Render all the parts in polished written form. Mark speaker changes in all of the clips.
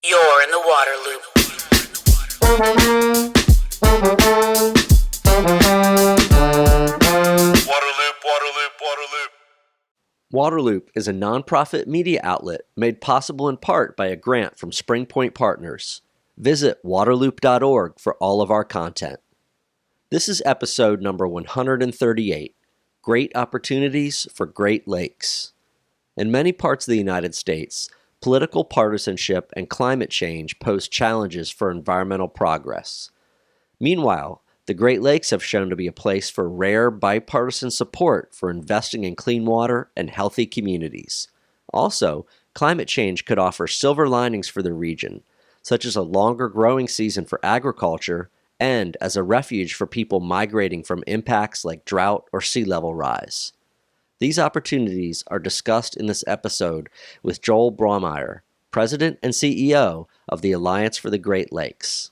Speaker 1: You're in the water loop.
Speaker 2: Waterloop is a nonprofit media outlet made possible in part by a grant from Spring Point Partners. Visit waterloop.org for all of our content. This is episode number 138, Great Opportunities for Great Lakes. In many parts of the United States, political partisanship and climate change pose challenges for environmental progress. Meanwhile, the Great Lakes have shown to be a place for rare bipartisan support for investing in clean water and healthy communities. Also, climate change could offer silver linings for the region, such as a longer growing season for agriculture and as a refuge for people migrating from impacts like drought or sea level rise. These opportunities are discussed in this episode with Joel Brammeier, President and CEO of the Alliance for the Great Lakes.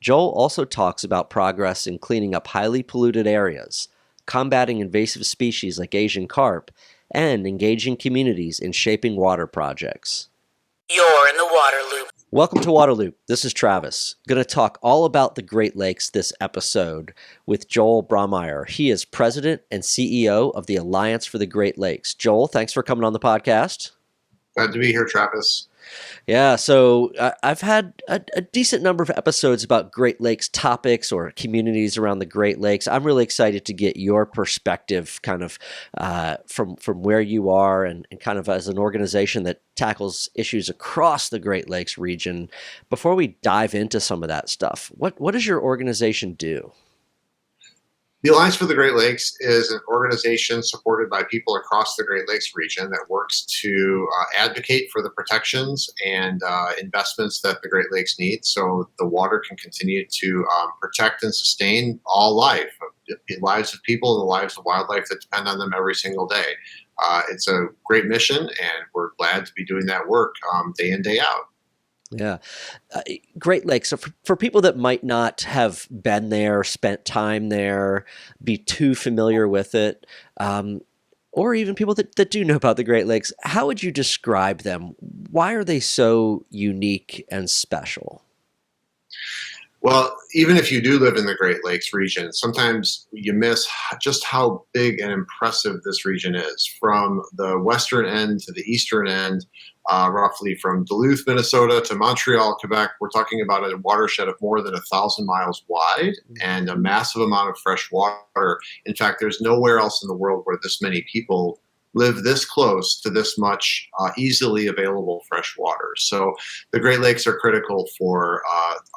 Speaker 2: Joel also talks about progress in cleaning up highly polluted areas, combating invasive species like Asian Carp, and engaging communities in shaping water projects.
Speaker 1: You're in the water loop.
Speaker 2: Welcome to Waterloop. This is Travis. Going to talk all about the Great Lakes this episode with Joel Brammeier. He is President and CEO of the Alliance for the Great Lakes. Joel, thanks for coming on the podcast.
Speaker 3: Glad to be here, Travis.
Speaker 2: Yeah, so I've had a decent number of episodes about Great Lakes topics or communities around the Great Lakes. I'm really excited to get your perspective kind of from where you are and kind of as an organization that tackles issues across the Great Lakes region. Before we dive into some of that stuff, what does your organization do?
Speaker 3: The Alliance for the Great Lakes is an organization supported by people across the Great Lakes region that works to advocate for the protections and investments that the Great Lakes need so the water can continue to protect and sustain all life, the lives of people and the lives of wildlife that depend on them every single day. It's a great mission, and we're glad to be doing that work day in, day out.
Speaker 2: Yeah. Great Lakes. So for people that might not have been there, spent time there, be too familiar with it, or even people that do know about the Great Lakes, how would you describe them? Why are they so unique and special?
Speaker 3: Well, even if you do live in the Great Lakes region, sometimes you miss just how big and impressive this region is. From the western end to the eastern end, roughly from Duluth, Minnesota to Montreal, Quebec, we're talking about a watershed of more than 1,000 miles wide and a massive amount of fresh water. In fact, there's nowhere else in the world where this many people live this close to this much easily available fresh water. So the Great Lakes are critical for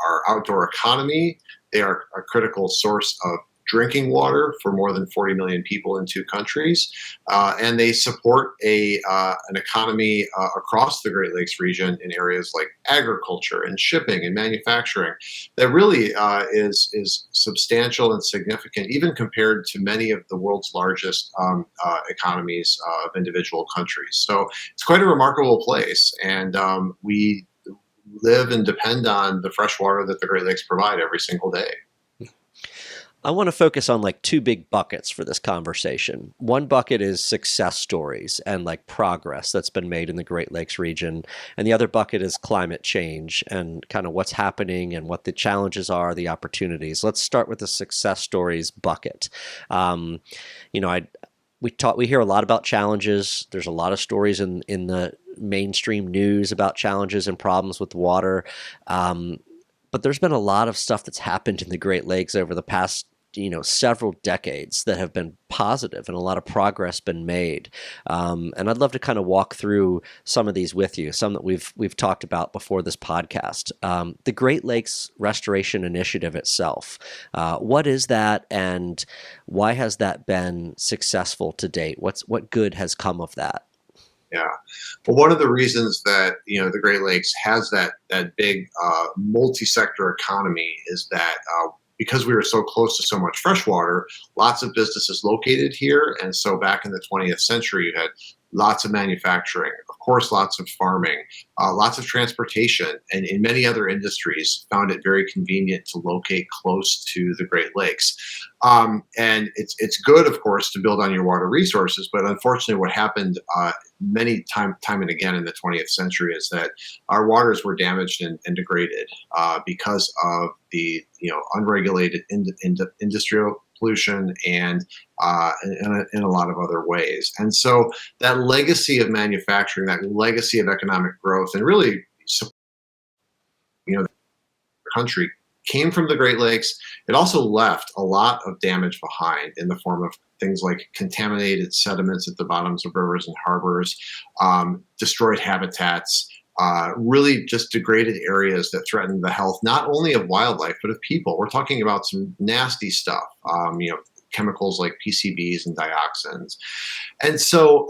Speaker 3: our outdoor economy. They are a critical source of drinking water for more than 40 million people in 2 countries. And they support an economy across the Great Lakes region in areas like agriculture and shipping and manufacturing that really is substantial and significant, even compared to many of the world's largest economies of individual countries. So it's quite a remarkable place. And we live and depend on the fresh water that the Great Lakes provide every single day.
Speaker 2: I want to focus on like 2 big buckets for this conversation. One bucket is success stories and like progress that's been made in the Great Lakes region. And the other bucket is climate change and kind of what's happening and what the challenges are, the opportunities. Let's start with the success stories bucket. We hear a lot about challenges. There's a lot of stories in the mainstream news about challenges and problems with water. But there's been a lot of stuff that's happened in the Great Lakes over the past, several decades that have been positive and a lot of progress been made. And I'd love to kind of walk through some of these with you, some that we've talked about before this podcast. The Great Lakes Restoration Initiative itself, what is that and why has that been successful to date? What good has come of that?
Speaker 3: Yeah. Well, one of the reasons that, the Great Lakes has that big multi-sector economy is that because we were so close to so much fresh water, lots of businesses located here. And so back in the 20th century, you had lots of manufacturing of course, lots of farming, lots of transportation, and in many other industries found it very convenient to locate close to the Great Lakes. And it's good, of course, to build on your water resources, but unfortunately, what happened time and again in the 20th century is that our waters were damaged and degraded because of the unregulated industrial pollution and in a lot of other ways. And so that legacy of manufacturing, that legacy of economic growth, and really, the country came from the Great Lakes. It also left a lot of damage behind in the form of things like contaminated sediments at the bottoms of rivers and harbors, destroyed habitats, really just degraded areas that threaten the health not only of wildlife but of people. We're talking about some nasty stuff, chemicals like PCBs and dioxins. And so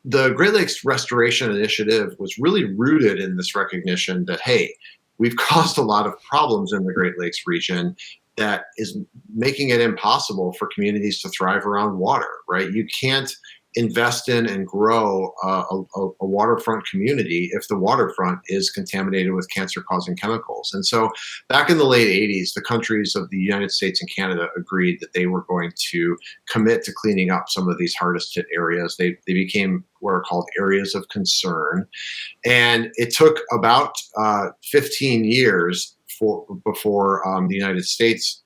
Speaker 3: the Great Lakes Restoration Initiative was really rooted in this recognition that, hey, we've caused a lot of problems in the Great Lakes region that is making it impossible for communities to thrive around water, right? You can't invest in and grow a waterfront community if the waterfront is contaminated with cancer-causing chemicals. And so back in the late 80s, the countries of the United States and Canada agreed that they were going to commit to cleaning up some of these hardest hit areas. They became what are called areas of concern. And it took about 15 years before the United States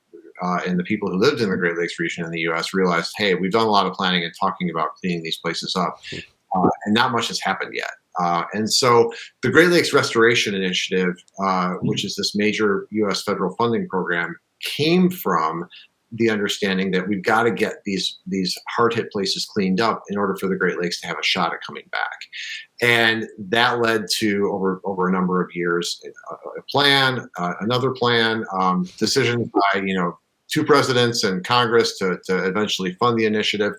Speaker 3: and the people who lived in the Great Lakes region in the U.S. realized, hey, we've done a lot of planning and talking about cleaning these places up, and not much has happened yet. And so the Great Lakes Restoration Initiative, which is this major U.S. federal funding program, came from the understanding that we've got to get these hard-hit places cleaned up in order for the Great Lakes to have a shot at coming back. And that led to, over a number of years, a plan, another plan, decisions by, two presidents and Congress to eventually fund the initiative.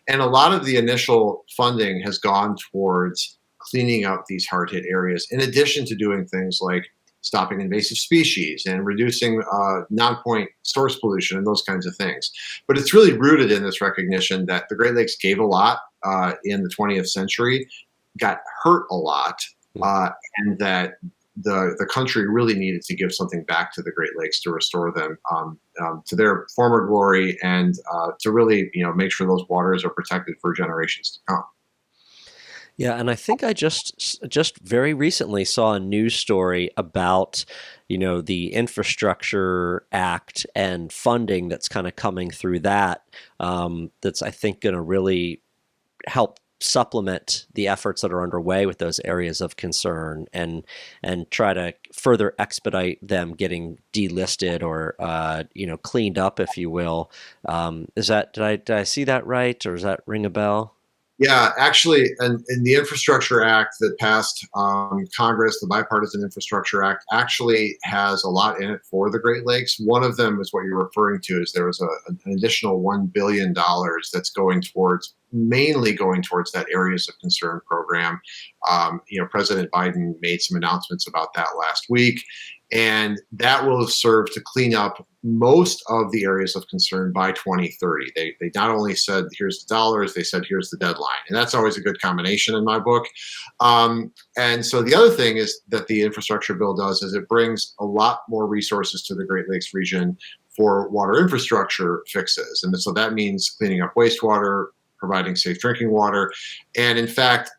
Speaker 3: And a lot of the initial funding has gone towards cleaning up these hard-hit areas, in addition to doing things like stopping invasive species and reducing non-point source pollution and those kinds of things. But it's really rooted in this recognition that the Great Lakes gave a lot in the 20th century, got hurt a lot, and that the country really needed to give something back to the Great Lakes to restore them to their former glory and to really make sure those waters are protected for generations to come.
Speaker 2: Yeah, and I think I just very recently saw a news story about, the Infrastructure Act and funding that's kind of coming through that. That's, I think, going to really help supplement the efforts that are underway with those areas of concern and try to further expedite them getting delisted or cleaned up, if you will. Did I see that right, or does that ring a bell?
Speaker 3: Yeah, actually, in the Infrastructure Act that passed Congress, the Bipartisan Infrastructure Act actually has a lot in it for the Great Lakes. One of them is what you're referring to, is there was an additional $1 billion that's mainly going towards that areas of concern program. President Biden made some announcements about that last week, and that will serve to clean up most of the areas of concern by 2030. They not only said, here's the dollars, they said, here's the deadline. And that's always a good combination in my book. And so the other thing is that the infrastructure bill does is it brings a lot more resources to the Great Lakes region for water infrastructure fixes. And so that means cleaning up wastewater, providing safe drinking water. And in fact,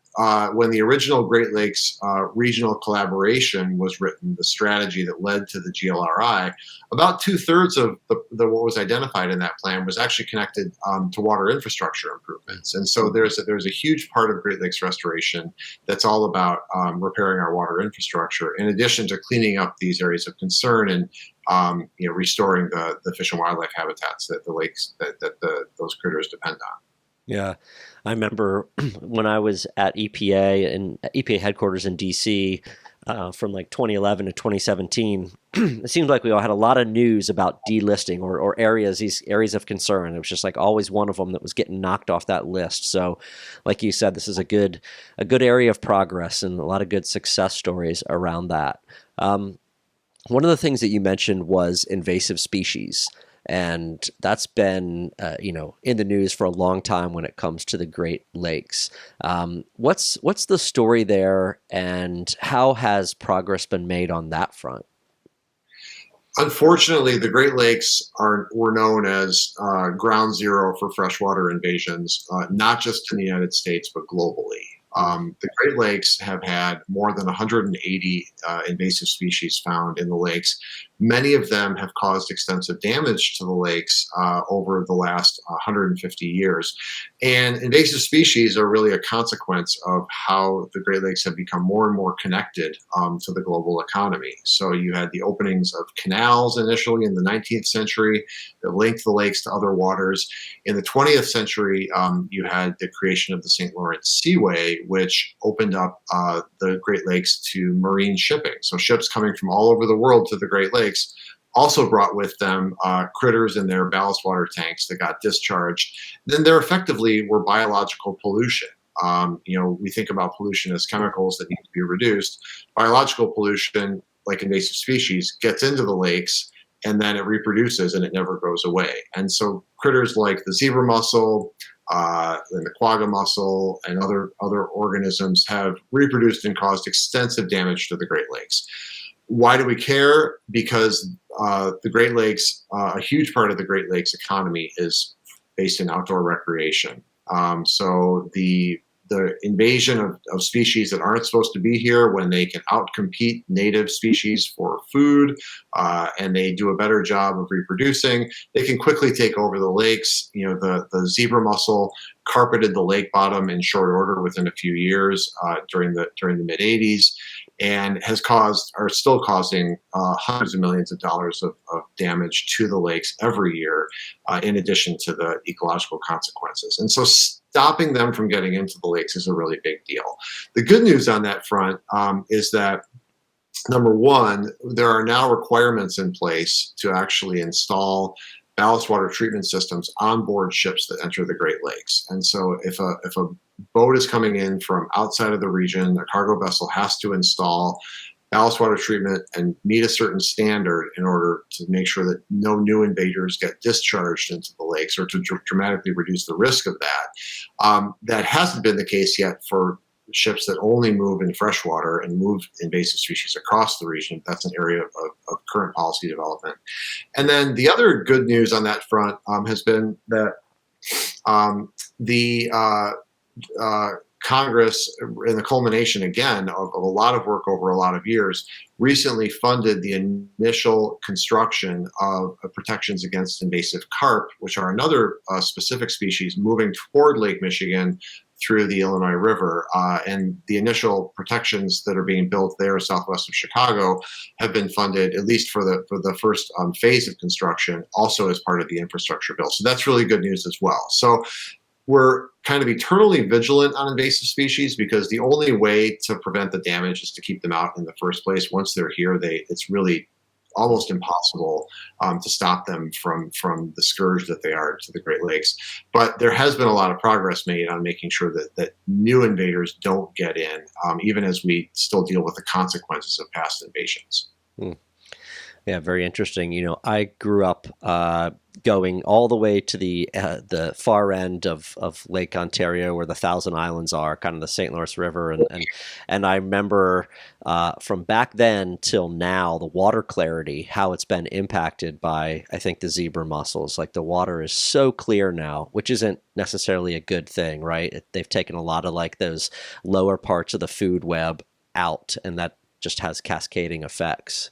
Speaker 3: when the original Great Lakes regional collaboration was written, the strategy that led to the GLRI, about 2/3 of what was identified in that plan was actually connected to water infrastructure improvements. And so there's a huge part of Great Lakes restoration that's all about repairing our water infrastructure, in addition to cleaning up these areas of concern and restoring the fish and wildlife habitats that the lakes that those critters depend on.
Speaker 2: Yeah, I remember when I was at EPA and EPA headquarters in DC from like 2011 to 2017. It seemed like we all had a lot of news about delisting or these areas of concern. It was just like always one of them that was getting knocked off that list. So, like you said, this is a good area of progress and a lot of good success stories around that. One of the things that you mentioned was invasive species. And that's been, in the news for a long time when it comes to the Great Lakes. What's the story there, and how has progress been made on that front?
Speaker 3: Unfortunately, the Great Lakes were known as ground zero for freshwater invasions, not just in the United States, but globally. The Great Lakes have had more than 180 invasive species found in the lakes. Many of them have caused extensive damage to the lakes over the last 150 years. And invasive species are really a consequence of how the Great Lakes have become more and more connected to the global economy. So you had the openings of canals initially in the 19th century that linked the lakes to other waters. In the 20th century, you had the creation of the St. Lawrence Seaway, which opened up the Great Lakes to marine shipping. So ships coming from all over the world to the Great Lakes also brought with them critters in their ballast water tanks that got discharged. Then there effectively were biological pollution. We think about pollution as chemicals that need to be reduced. Biological pollution, like invasive species, gets into the lakes and then it reproduces and it never goes away. And so critters like the zebra mussel and the quagga mussel and other organisms have reproduced and caused extensive damage to the Great Lakes. Why do we care? Because the Great Lakes, a huge part of the Great Lakes economy is based in outdoor recreation. So the invasion of species that aren't supposed to be here, when they can outcompete native species for food and they do a better job of reproducing, they can quickly take over the lakes. The zebra mussel carpeted the lake bottom in short order within a few years during the mid 80s. And are still causing hundreds of millions of dollars of damage to the lakes every year, in addition to the ecological consequences. And so stopping them from getting into the lakes is a really big deal. The good news on that front is that, number one, there are now requirements in place to actually install ballast water treatment systems on board ships that enter the Great Lakes. And so if a boat is coming in from outside of the region, a cargo vessel has to install ballast water treatment and meet a certain standard in order to make sure that no new invaders get discharged into the lakes, or to dramatically reduce the risk of that. That hasn't been the case yet for ships that only move in freshwater and move invasive species across the region. That's an area of current policy development. And then the other good news on that front has been that the Congress, in the culmination again of a lot of work over a lot of years, recently funded the initial construction of protections against invasive carp, which are another specific species moving toward Lake Michigan through the Illinois River. And the initial protections that are being built there southwest of Chicago have been funded, at least for the first phase of construction, also as part of the infrastructure bill. So that's really good news as well. So we're kind of eternally vigilant on invasive species, because the only way to prevent the damage is to keep them out in the first place. Once they're here, it's really almost impossible to stop them from the scourge that they are to the Great Lakes. But there has been a lot of progress made on making sure that new invaders don't get in, even as we still deal with the consequences of past invasions.
Speaker 2: Yeah, very interesting. I grew up going all the way to the far end of Lake Ontario, where the Thousand Islands are, kind of the St. Lawrence River, and I remember from back then till now, the water clarity, how it's been impacted by, I think, the zebra mussels. Like, the water is so clear now, which isn't necessarily a good thing, right? They've taken a lot of like those lower parts of the food web out, and that just has cascading effects.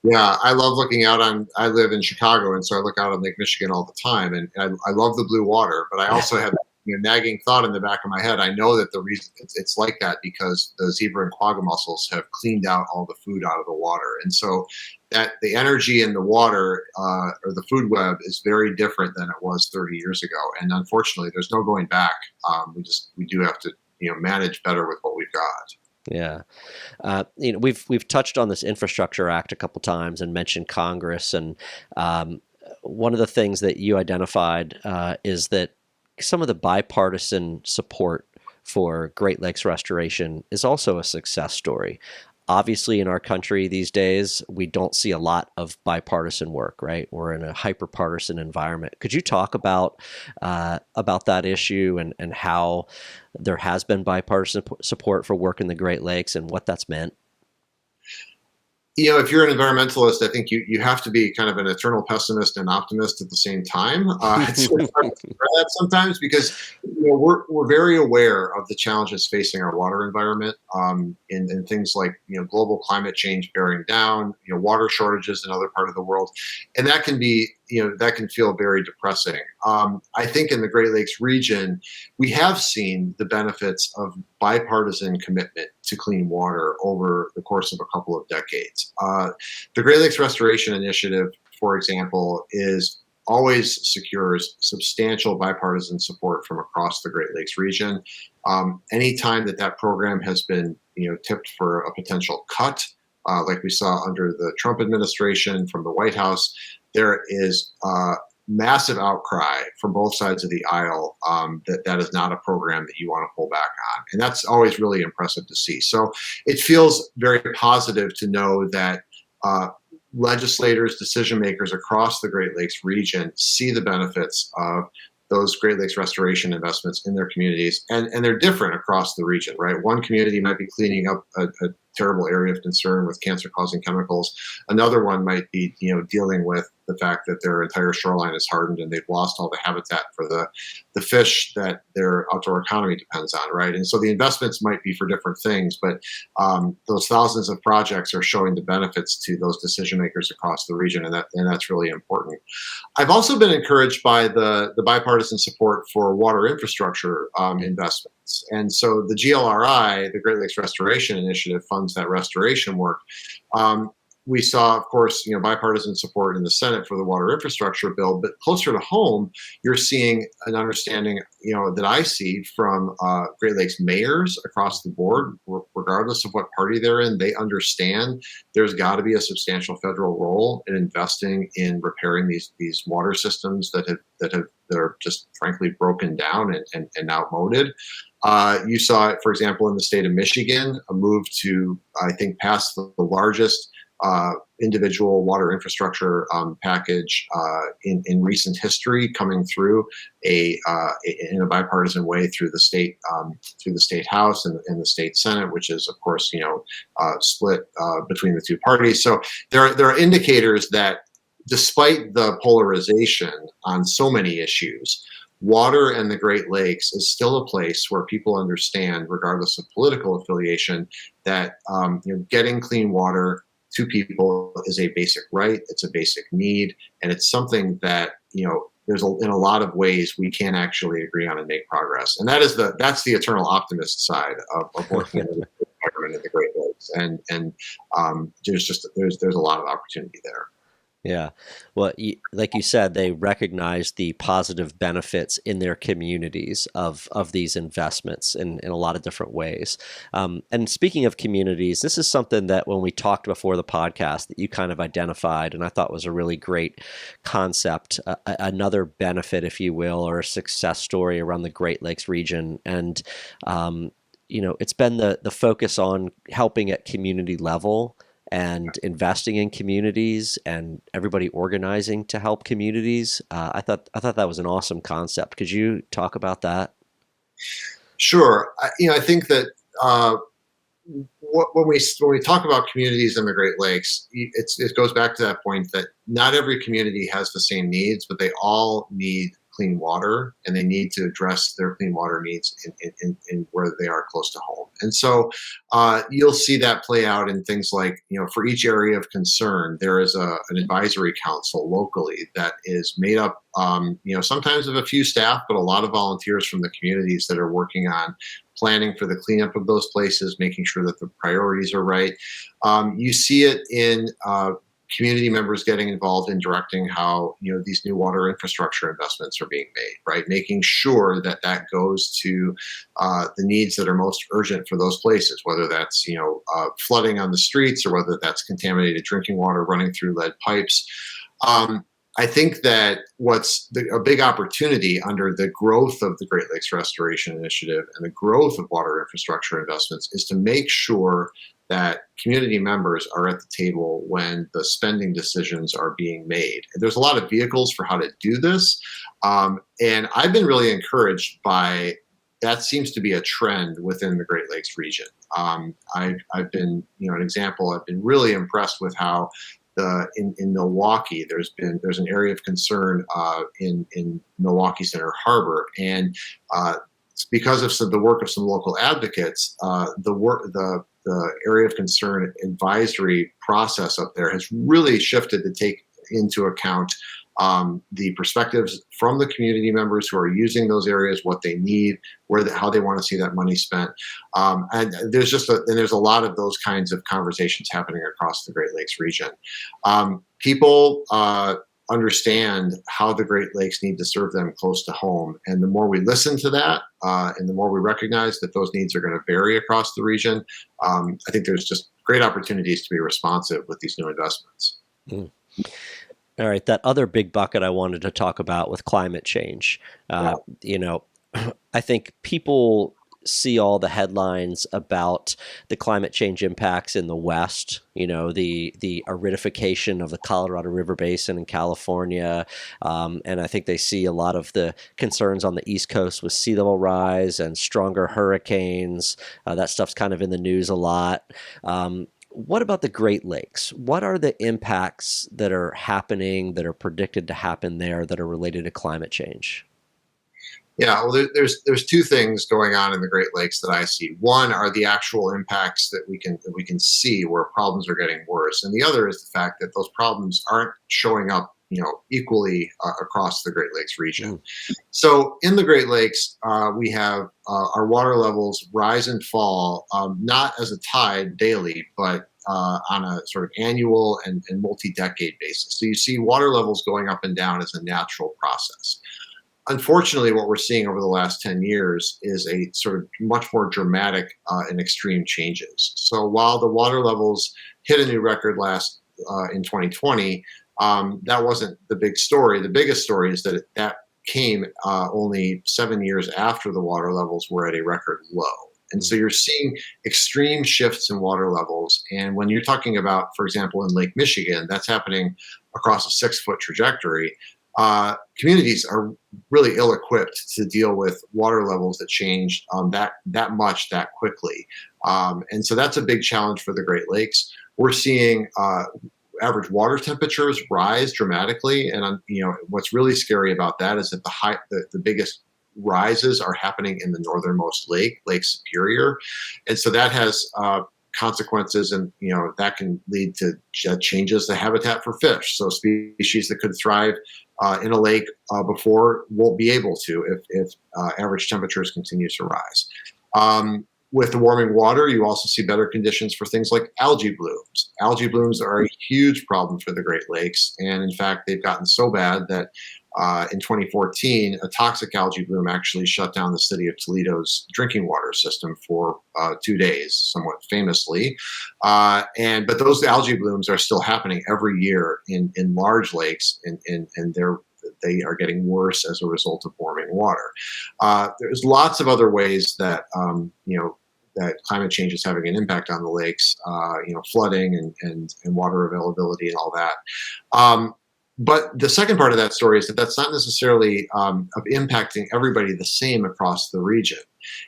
Speaker 3: Yeah, I love looking out I live in Chicago, and so I look out on Lake Michigan all the time, and I love the blue water, but I also have nagging thought in the back of my head. I know that the reason it's like that because the zebra and quagga mussels have cleaned out all the food out of the water. And so that the energy in the water or the food web is very different than it was 30 years ago. And unfortunately, there's no going back. We do have to manage better with what we've got.
Speaker 2: Yeah. We've touched on this Infrastructure Act a couple times and mentioned Congress. And one of the things that you identified is that some of the bipartisan support for Great Lakes restoration is also a success story. Obviously, in our country these days, we don't see a lot of bipartisan work, right? We're in a hyper-partisan environment. Could you talk about that issue and how there has been bipartisan support for work in the Great Lakes and what that's meant?
Speaker 3: If you're an environmentalist, I think you have to be kind of an eternal pessimist and optimist at the same time. It's hard to figure that sometimes because we're very aware of the challenges facing our water environment, and things like global climate change bearing down, water shortages in other part of the world, and that can be that can feel very depressing. I think in the Great Lakes region, we have seen the benefits of bipartisan commitment to clean water over the course of a couple of decades. The Great Lakes Restoration Initiative, for example, always secures substantial bipartisan support from across the Great Lakes region. Anytime that program has been tipped for a potential cut, like we saw under the Trump administration from the White House, there is massive outcry from both sides of the aisle that is not a program that you want to pull back on. And that's always really impressive to see. So it feels very positive to know that legislators, decision makers across the Great Lakes region see the benefits of those Great Lakes restoration investments in their communities. And they're different across the region, right? One community might be cleaning up a terrible area of concern with cancer-causing chemicals. Another one might be, dealing with the fact that their entire shoreline is hardened and they've lost all the habitat for the fish that their outdoor economy depends on, right? And so the investments might be for different things, but those thousands of projects are showing the benefits to those decision makers across the region, and that's really important. I've also been encouraged by the bipartisan support for water infrastructure investments. And so the GLRI, the Great Lakes Restoration Initiative, funds that restoration work. We saw, of course, bipartisan support in the Senate for the water infrastructure bill, but closer to home, you're seeing an understanding, that I see from Great Lakes mayors across the board, regardless of what party they're in. They understand there's got to be a substantial federal role in investing in repairing these water systems that are just frankly broken down and outmoded. You saw it, for example, in the state of Michigan, a move to, I think, pass the largest individual water infrastructure package in recent history, coming through in a bipartisan way through the state House and the state Senate, which is, of course, split between the two parties. So there are indicators that despite the polarization on so many issues, water and the Great Lakes is still a place where people understand, regardless of political affiliation, that getting clean water to people is a basic right, it's a basic need, and it's something that there's in a lot of ways we can actually agree on and make progress. And that's the eternal optimist side of working in the environment in the Great Lakes, and there's a lot of opportunity there.
Speaker 2: Yeah. Well, like you said, they recognize the positive benefits in their communities of these investments in a lot of different ways. And speaking of communities, this is something that when we talked before the podcast that you kind of identified, and I thought was a really great concept, another benefit, if you will, or a success story around the Great Lakes region. And, it's been the focus on helping at community level and investing in communities and everybody organizing to help communities. I thought that was an awesome concept. Could you talk about that?
Speaker 3: Sure. I think that when we talk about communities in the Great Lakes, it goes back to that point that not every community has the same needs, but they all need clean water, and they need to address their clean water needs in where they are close to home. And so you'll see that play out in things like, for each area of concern, there is an advisory council locally that is made up, sometimes of a few staff, but a lot of volunteers from the communities that are working on planning for the cleanup of those places, making sure that the priorities are right. You see it in community members getting involved in directing how these new water infrastructure investments are being made, right? Making sure that goes to the needs that are most urgent for those places, whether that's flooding on the streets or whether that's contaminated drinking water running through lead pipes. I think that what's a big opportunity under the growth of the Great Lakes Restoration Initiative and the growth of water infrastructure investments is to make sure that community members are at the table when the spending decisions are being made. And there's a lot of vehicles for how to do this. And I've been really encouraged by that. Seems to be a trend within the Great Lakes region. I've been, an example, I've been really impressed with how in Milwaukee, there's an area of concern in Milwaukee Center Harbor, and because of the work of some local advocates, the area of concern advisory process up there has really shifted to take into account the perspectives from the community members who are using those areas, what they need, how they want to see that money spent, and there's a lot of those kinds of conversations happening across the Great Lakes region. People understand how the Great Lakes need to serve them close to home, and the more we listen to that, and the more we recognize that those needs are going to vary across the region, I think there's just great opportunities to be responsive with these new investments.
Speaker 2: Mm. All right, that other big bucket I wanted to talk about with climate change. I think people see all the headlines about the climate change impacts in the West, the aridification of the Colorado River Basin in California. And I think they see a lot of the concerns on the East Coast with sea level rise and stronger hurricanes. That stuff's kind of in the news a lot. What about the Great Lakes? What are the impacts that are happening, that are predicted to happen there, that are related to climate change?
Speaker 3: Yeah, well, there's two things going on in the Great Lakes that I see. One are the actual impacts that we can see where problems are getting worse, and the other is the fact that those problems aren't showing up, equally across the Great Lakes region. So in the Great Lakes, we have our water levels rise and fall, not as a tide daily, but on a sort of annual and multi-decade basis. So you see water levels going up and down as a natural process. Unfortunately, what we're seeing over the last 10 years is a sort of much more dramatic and extreme changes. So while the water levels hit a new record in 2020, that wasn't the big story. The biggest story is that came only 7 years after the water levels were at a record low. And so you're seeing extreme shifts in water levels. And when you're talking about, for example, in Lake Michigan, that's happening across a 6-foot trajectory. Communities are really ill-equipped to deal with water levels that change that much that quickly, and so that's a big challenge for the Great Lakes. We're seeing average water temperatures rise dramatically, and what's really scary about that is that the biggest rises are happening in the northernmost lake, Lake Superior, and so that has consequences, and that can lead to changes the habitat for fish. So species that could thrive in a lake before won't be able to if average temperatures continue to rise. With the warming water, you also see better conditions for things like algae blooms. Algae blooms are a huge problem for the Great Lakes, and in fact, they've gotten so bad that in 2014, a toxic algae bloom actually shut down the city of Toledo's drinking water system for 2 days, somewhat famously. But those algae blooms are still happening every year in large lakes, and they are getting worse as a result of warming water. There's lots of other ways that that climate change is having an impact on the lakes, flooding and water availability and all that. But the second part of that story is that that's not necessarily of impacting everybody the same across the region.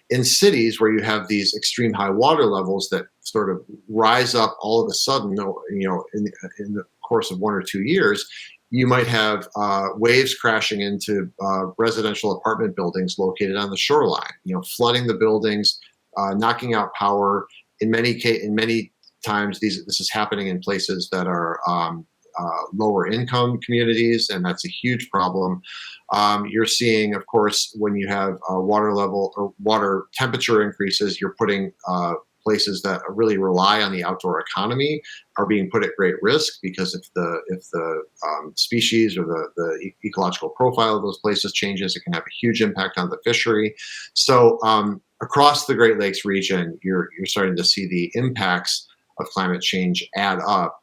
Speaker 3: In cities where you have these extreme high water levels that sort of rise up all of a sudden, in the course of 1 or 2 years, you might have waves crashing into residential apartment buildings located on the shoreline, flooding the buildings, knocking out power. In many times, this is happening in places that are lower income communities, and that's a huge problem. You're seeing, of course, when you have water level or water temperature increases, you're putting places that really rely on the outdoor economy are being put at great risk, because if the species or the ecological profile of those places changes, it can have a huge impact on the fishery. So across the Great Lakes region, you're starting to see the impacts of climate change add up.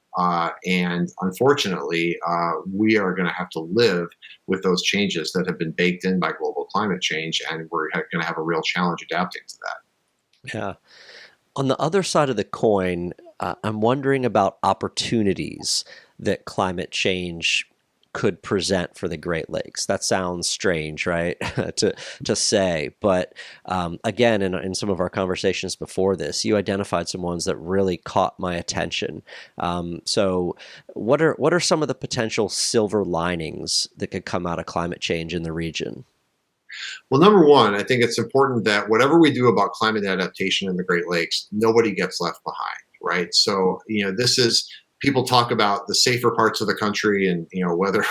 Speaker 3: And unfortunately, we are going to have to live with those changes that have been baked in by global climate change, and we're going to have a real challenge adapting to that.
Speaker 2: Yeah. On the other side of the coin, I'm wondering about opportunities that climate change could present for the Great Lakes. That sounds strange, right, to say, but again, in some of our conversations before this, you identified some ones that really caught my attention. So, what are some of the potential silver linings that could come out of climate change in the region?
Speaker 3: Well, number one, I think it's important that whatever we do about climate adaptation in the Great Lakes, nobody gets left behind, right? So, this is people talk about the safer parts of the country, and whether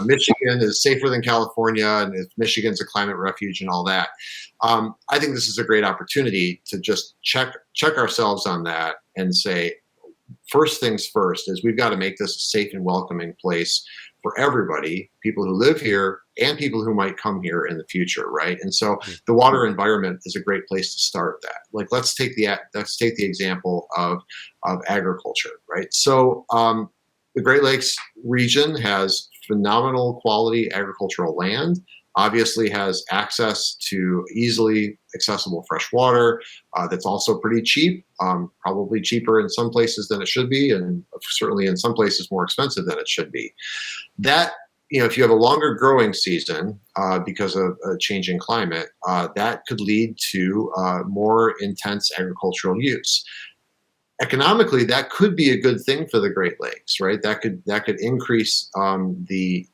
Speaker 3: Michigan is safer than California, and if Michigan's a climate refuge, and all that. I think this is a great opportunity to just check ourselves on that and say, first things first is we've got to make this a safe and welcoming place for everybody, people who live here and people who might come here in the future, right? And so the water environment is a great place to start that. Like, let's take the example of agriculture, right? So the Great Lakes region has phenomenal quality agricultural land, obviously has access to easily accessible fresh water that's also pretty cheap, probably cheaper in some places than it should be, and certainly in some places more expensive than it should be. That, if you have a longer growing season because of a changing climate, that could lead to more intense agricultural use. Economically, that could be a good thing for the Great Lakes, right? That could increase the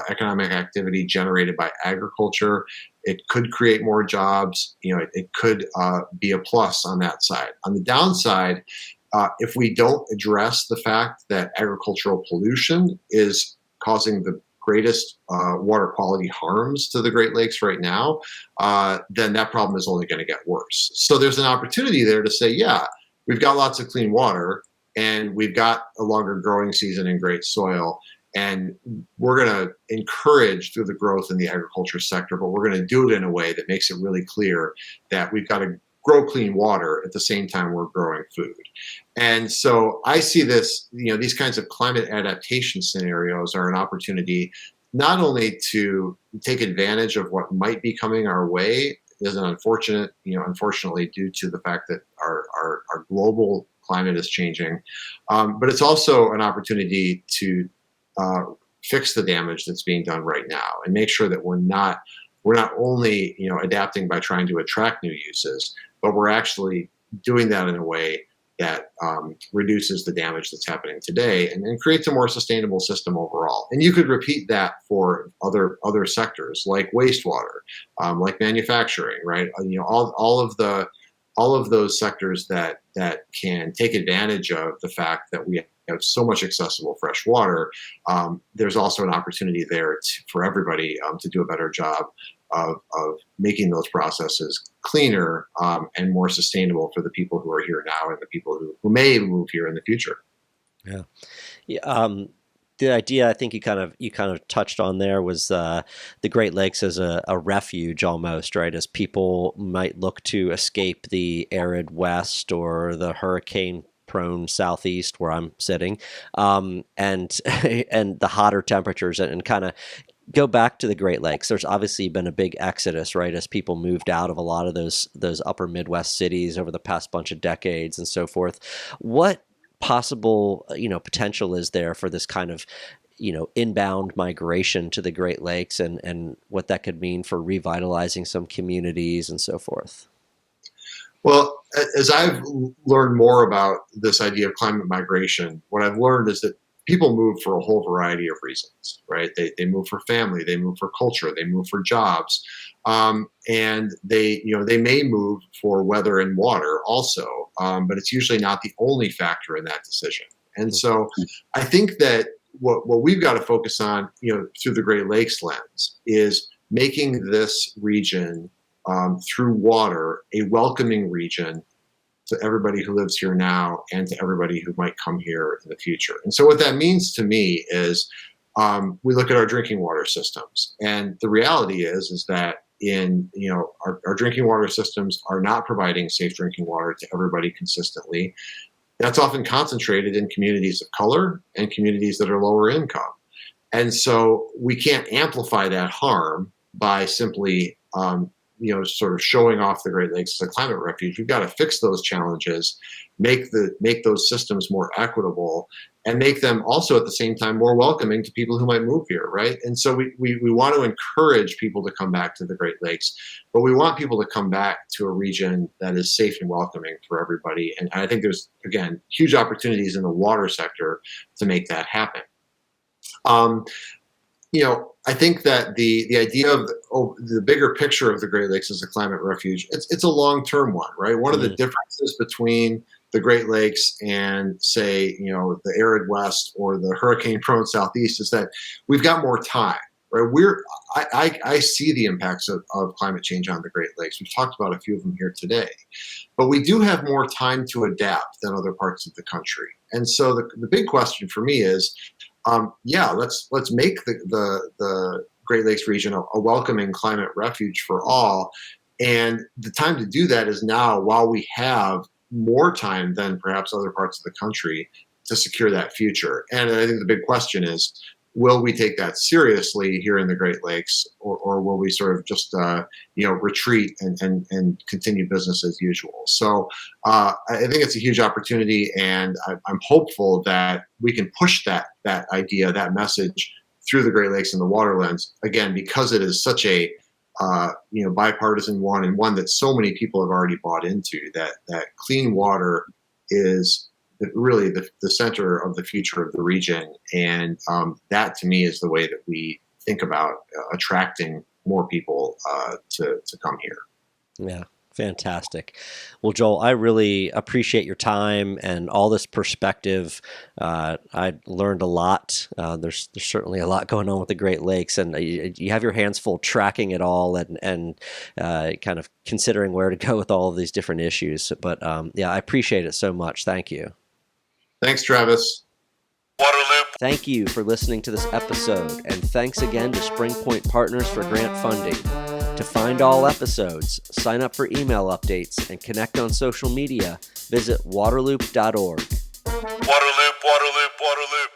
Speaker 3: economic activity generated by agriculture. It could create more jobs. It could be a plus on that side. On the downside, if we don't address the fact that agricultural pollution is causing the greatest water quality harms to the Great Lakes right now, then that problem is only going to get worse. So there's an opportunity there to say, yeah, we've got lots of clean water, and we've got a longer growing season and great soil, and we're going to encourage through the growth in the agriculture sector, but we're going to do it in a way that makes it really clear that we've got to grow clean water at the same time we're growing food. And so I see this, these kinds of climate adaptation scenarios are an opportunity not only to take advantage of what might be coming our way, is an unfortunately due to the fact that our global climate is changing, but it's also an opportunity to fix the damage that's being done right now and make sure that we're not only adapting by trying to attract new uses, but we're actually doing that in a way that reduces the damage that's happening today and creates a more sustainable system overall. And you could repeat that for other sectors like wastewater, like manufacturing, right? All of those sectors that can take advantage of the fact that we have so much accessible fresh water. There's also an opportunity there for everybody to do a better job of making those processes cleaner and more sustainable for the people who are here now and the people who may move here in the future.
Speaker 2: Yeah. The idea I think you kind of touched on there was the Great Lakes as a refuge almost, right? As people might look to escape the arid West or the hurricane-prone Southeast where I'm sitting, and and the hotter temperatures, and kind of go back to the Great Lakes. There's obviously been a big exodus, right, as people moved out of a lot of those upper Midwest cities over the past bunch of decades and so forth. What possible, potential is there for this kind of, inbound migration to the Great Lakes, and what that could mean for revitalizing some communities and so forth?
Speaker 3: Well, as I've learned more about this idea of climate migration, what I've learned is that people move for a whole variety of reasons, right? They move for family, they move for culture, they move for jobs, and they may move for weather and water also, but it's usually not the only factor in that decision. And so I think that what we've got to focus on, through the Great Lakes lens, is making this region through water a welcoming region to everybody who lives here now and to everybody who might come here in the future. And so what that means to me is we look at our drinking water systems, and the reality is that our drinking water systems are not providing safe drinking water to everybody consistently. That's often concentrated in communities of color and communities that are lower income. And so we can't amplify that harm by simply sort of showing off the Great Lakes as a climate refuge. We've got to fix those challenges, make those systems more equitable, and make them also at the same time more welcoming to people who might move here, right? And so we want to encourage people to come back to the Great Lakes, but we want people to come back to a region that is safe and welcoming for everybody. And I think there's, again, huge opportunities in the water sector to make that happen. I think that the idea of the bigger picture of the Great Lakes as a climate refuge, it's a long-term one, right? One of the differences between the Great Lakes and, say, the arid West or the hurricane-prone Southeast is that we've got more time, right? I see the impacts of climate change on the Great Lakes. We've talked about a few of them here today, but we do have more time to adapt than other parts of the country. And so the big question for me is, let's make the Great Lakes region a welcoming climate refuge for all. And the time to do that is now, while we have more time than perhaps other parts of the country to secure that future. And I think the big question is, will we take that seriously here in the Great Lakes, or will we sort of just retreat and continue business as usual? So I think it's a huge opportunity, and I'm hopeful that we can push that idea, that message, through the Great Lakes and the waterlands, again, because it is such a bipartisan one, and one that so many people have already bought into, that clean water is really the center of the future of the region. And that, to me, is the way that we think about attracting more people to come here.
Speaker 2: Yeah. Fantastic. Well, Joel, I really appreciate your time and all this perspective. I learned a lot. There's certainly a lot going on with the Great Lakes, and you have your hands full tracking it all and kind of considering where to go with all of these different issues. But I appreciate it so much. Thank you.
Speaker 3: Thanks, Travis.
Speaker 1: Waterloop.
Speaker 2: Thank you for listening to this episode, and thanks again to SpringPoint Partners for grant funding. To find all episodes, sign up for email updates, and connect on social media, visit waterloop.org.
Speaker 1: Waterloop, Waterloop, Waterloop.